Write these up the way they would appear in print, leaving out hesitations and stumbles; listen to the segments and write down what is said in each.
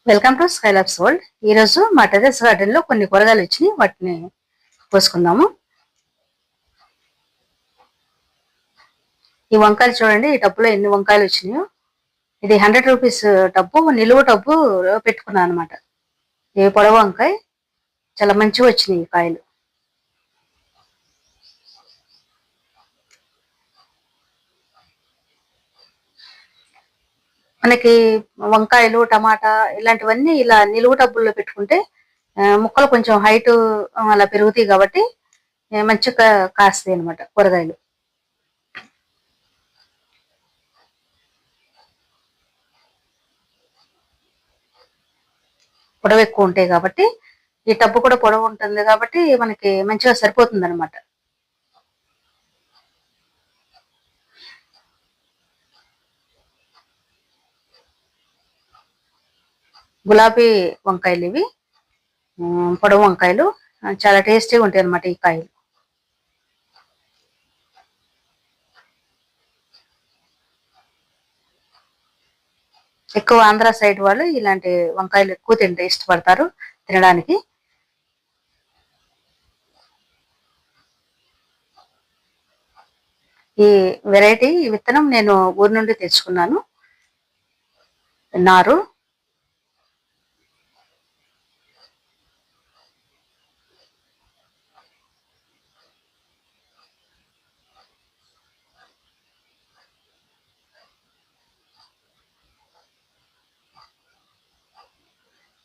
Welcome to Skylabs world. ఈ రోజు మా టెర్రస్ గార్డెన్ లో కొన్ని కూరగాయలు వచ్చినాయి, వాటిని కోసుకుందాము. ఈ వంకాయలు చూడండి, ఈ టబ్బులో ఎన్ని వంకాయలు వచ్చినాయో. ఇది 100 రూపీస్ టబ్బు, నిలువ టబ్బు పెట్టుకున్నాను అనమాట. ఈ పొడవు వంకాయ చాలా మంచిగా వచ్చినాయి ఈ కాయలు. మనకి వంకాయలు, టమాటా ఇలాంటివన్నీ ఇలా నిలువ టబ్బుల్లో పెట్టుకుంటే ముక్కలు కొంచెం హైట్ అలా పెరుగుతాయి కాబట్టి మంచిగా కాస్తాయి అనమాట కూరగాయలు. పొడవు ఎక్కువ ఉంటాయి కాబట్టి, ఈ టబ్బు కూడా పొడవు ఉంటుంది కాబట్టి మనకి మంచిగా సరిపోతుంది అనమాట. గులాబీ వంకాయలు ఇవి, పొడవు వంకాయలు చాలా టేస్టీగా ఉంటాయి అనమాట ఈ కాయలు. ఎక్కువ ఆంధ్ర సైడ్ వాళ్ళు ఇలాంటి వంకాయలు ఎక్కువ ఇష్టపడతారు తినడానికి. ఈ వెరైటీ విత్తనం నేను ఊరి నుండి తెచ్చుకున్నాను, నారు.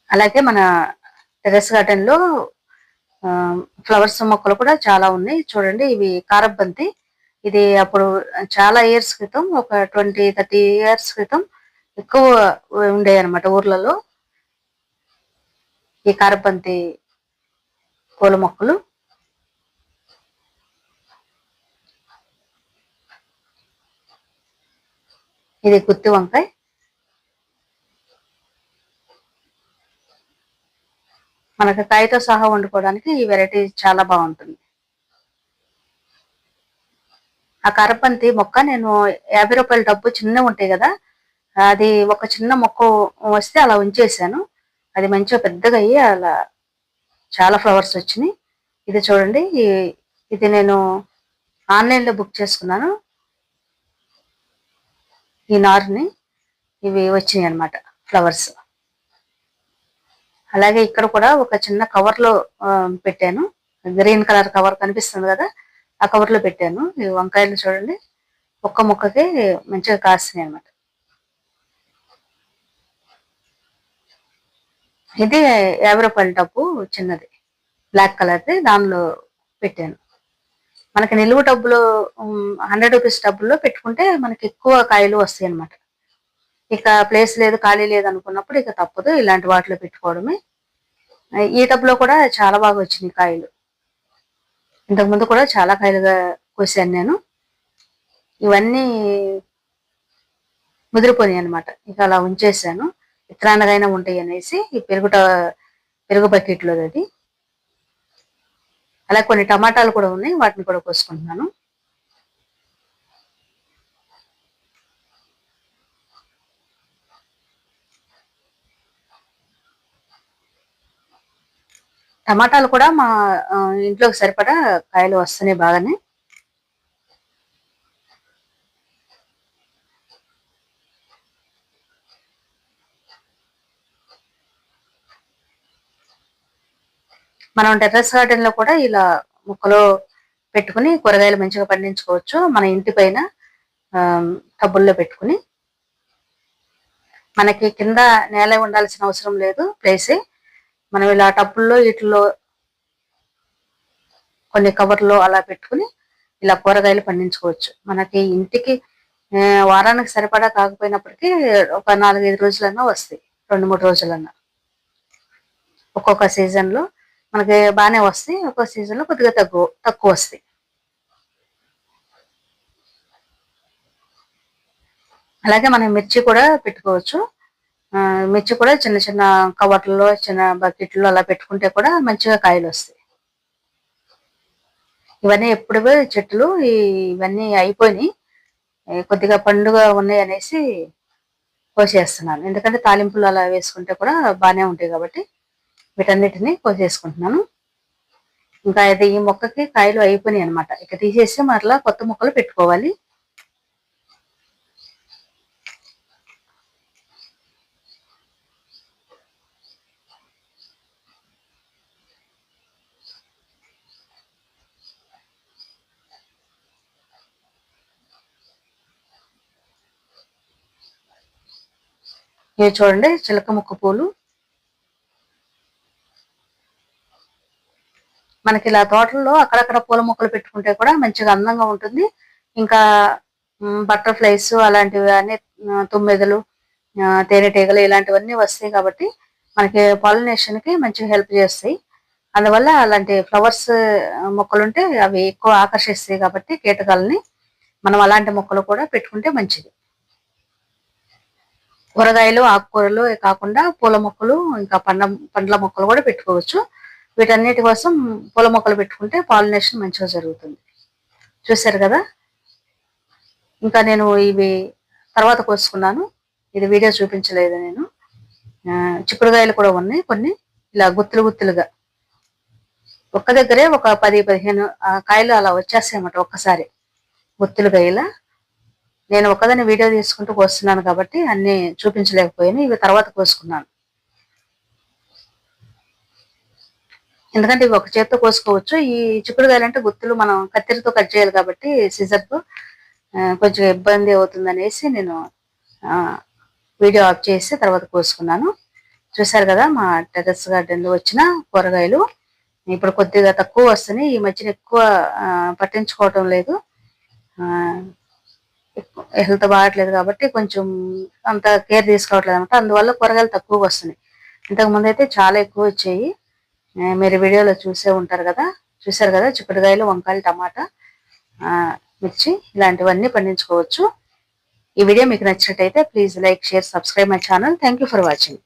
అలాగే మన టెర్రస్ గార్డెన్ లో ఫ్లవర్స్ మొక్కలు కూడా చాలా ఉన్నాయి. చూడండి, ఇవి కారబంతి. ఇది అప్పుడు చాలా ఇయర్స్ క్రితం, ఒక 20-30 ఇయర్స్ క్రితం ఎక్కువ ఉండేవి అనమాట ఊర్లలో ఈ కారబంతి పూల మొక్కలు. ఇది గుత్తి వంకాయ. మనకు కాయతో సహా వండుకోవడానికి ఈ వెరైటీ చాలా బాగుంటుంది. ఆ కారబంతి మొక్క నేను 50 రూపాయల డబ్బు చిన్నగా ఉంటాయి కదా, అది ఒక చిన్న మొక్క వస్తే అలా ఉంచేసాను. అది మంచిగా పెద్దగా అయ్యి అలా చాలా ఫ్లవర్స్ వచ్చినాయి. ఇది చూడండి, ఇది నేను ఆన్లైన్లో బుక్ చేసుకున్నాను ఈ నారుని. ఇవి వచ్చినాయి అనమాట ఫ్లవర్స్. అలాగే ఇక్కడ కూడా ఒక చిన్న కవర్ లో పెట్టాను, గ్రీన్ కలర్ కవర్ కనిపిస్తుంది కదా, ఆ కవర్ లో పెట్టాను. ఈ వంకాయలు చూడండి, ఒక్క మొక్కకి మంచిగా కాస్తున్నాయి అనమాట. ఇది 50 రూపాయల టబ్బు చిన్నది, బ్లాక్ కలర్ది, దానిలో పెట్టాను. మనకి నిలువ టబ్బులో 100 రూపీస్ టబ్బుల్లో పెట్టుకుంటే మనకి ఎక్కువ కాయలు వస్తాయి అనమాట. ఇక ప్లేస్ లేదు, ఖాళీ లేదు అనుకున్నప్పుడు ఇక తప్పదు ఇలాంటి వాటిలో పెట్టుకోవడమే. ఈ టబ్లో కూడా చాలా బాగా వచ్చినాయి కాయలు. ఇంతకుముందు కూడా చాలా కాయలుగా కోసాను నేను. ఇవన్నీ ముదిరిపోయాయి అనమాట, ఇక అలా ఉంచేసాను. విత్తనాలుగైనా ఉంటాయి అనేసి ఈ పెరుగు బకెట్లో అది. అలా కొన్ని టమాటాలు కూడా ఉన్నాయి, వాటిని కూడా కోసుకుంటున్నాను. టమాటాలు కూడా మా ఇంట్లోకి సరిపడా కాయలు వస్తున్నాయి బాగానే. మనం టెర్రస్ గార్డెన్ లో కూడా ఇలా మొక్కలు పెట్టుకుని కూరగాయలు మంచిగా పండించుకోవచ్చు. మన ఇంటి పైన టబ్బుల్లో పెట్టుకుని, మనకి కింద నేల ఉండాల్సిన అవసరం లేదు, ప్లేసే. మనం ఇలా టబ్బుల్లో వీటిలో కొన్ని కవర్లో అలా పెట్టుకుని ఇలా కూరగాయలు పండించుకోవచ్చు. మనకి ఇంటికి వారానికి సరిపడా కాకపోయినప్పటికీ ఒక 4-5 రోజులన్నా వస్తాయి, 2-3 రోజులన్నా. ఒక్కొక్క సీజన్ లో మనకి బాగానే వస్తాయి, ఒక్కొక్క సీజన్ లో కొద్దిగా తక్కువ వస్తాయి. అలాగే మనం మిర్చి కూడా పెట్టుకోవచ్చు. మిర్చి కూడా చిన్న చిన్న కవర్లలో, చిన్న బకెట్లో అలా పెట్టుకుంటే కూడా మంచిగా కాయలు వస్తాయి. ఇవన్నీ ఎప్పుడువే చెట్లు, ఇవన్నీ అయిపోయినాయి, కొద్దిగా పండుగ ఉన్నాయి అనేసి కోసేస్తున్నాను. ఎందుకంటే తాలింపులు అలా వేసుకుంటే కూడా బాగానే ఉంటాయి కాబట్టి వీటన్నిటిని కోసేసుకుంటున్నాను. ఇంకా ఇది ఈ మొక్కకి కాయలు అయిపోయినాయి అనమాట. ఇక తీసేసి మరలా కొత్త మొక్కలు పెట్టుకోవాలి. ఇవి చూడండి చిలక ముక్క పూలు. మనకి ఇలా తోటల్లో అక్కడక్కడ పూల మొక్కలు పెట్టుకుంటే కూడా మంచిగా అందంగా ఉంటుంది. ఇంకా బటర్ఫ్లైస్ అలాంటివి అన్ని తుమ్మెదలు, తేనెటీగలు ఇలాంటివన్నీ వస్తాయి కాబట్టి మనకి పాలినేషన్ కి మంచిగా హెల్ప్ చేస్తాయి. అందువల్ల అలాంటి ఫ్లవర్స్ మొక్కలుంటే అవి ఎక్కువ ఆకర్షిస్తాయి కాబట్టి కీటకాలని మనం అలాంటి మొక్కలు కూడా పెట్టుకుంటే మంచిది. కూరగాయలు, ఆకుకూరలు కాకుండా పూల మొక్కలు, ఇంకా పండ్ల మొక్కలు కూడా పెట్టుకోవచ్చు. వీటన్నిటి కోసం పూల మొక్కలు పెట్టుకుంటే పాలినేషన్ మంచిగా జరుగుతుంది. చూసారు కదా. ఇంకా నేను ఇవి తర్వాత కోసుకున్నాను. ఇది వీడియో చూపించలేదు నేను. చిక్కుడుకాయలు కూడా ఉన్నాయి కొన్ని, ఇలా గుత్తులు గుత్తులుగా ఒక్క దగ్గరే ఒక 10-15 కాయలు అలా వచ్చేస్తాయి అన్నమాట ఒక్కసారి గుత్తులుగా. ఇలా నేను ఒక్కదాన్ని వీడియో తీసుకుంటూ కోస్తున్నాను కాబట్టి అన్ని చూపించలేకపోయాను. ఇవి తర్వాత కోసుకున్నాను. ఎందుకంటే ఇవి ఒక చేత్తో కోసుకోవచ్చు. ఈ చిక్కుడుకాయలు అంటే గుత్తులు మనం కత్తిరితో కట్ చేయాలి కాబట్టి సిజర్తో కొంచెం ఇబ్బంది అవుతుంది అనేసి నేను వీడియో ఆఫ్ చేసి తర్వాత కోసుకున్నాను. చూసారు కదా మా టెర్రస్ గార్డెన్లో వచ్చిన కూరగాయలు. ఇప్పుడు కొద్దిగా తక్కువ వస్తున్నాయి. ఈ మధ్యన ఎక్కువ పట్టించుకోవటం లేదు. హెల్త్ బాగట్లేదు కాబట్టి కొంచెం అంత కేర్ తీసుకోవట్లేదు అనమాట. అందువల్ల కూరగాయలు తక్కువగా వస్తున్నాయి. ఇంతకు ముందు అయితే చాలా ఎక్కువ వచ్చాయి. మీరు వీడియోలో చూసే ఉంటారు కదా. చూసారు కదా చిక్కుడుకాయలు, వంకాయలు, టమాటా, మిర్చి ఇలాంటివన్నీ పండించుకోవచ్చు. ఈ వీడియో మీకు నచ్చినట్టయితే please like, share, subscribe my channel. Thank you for watching.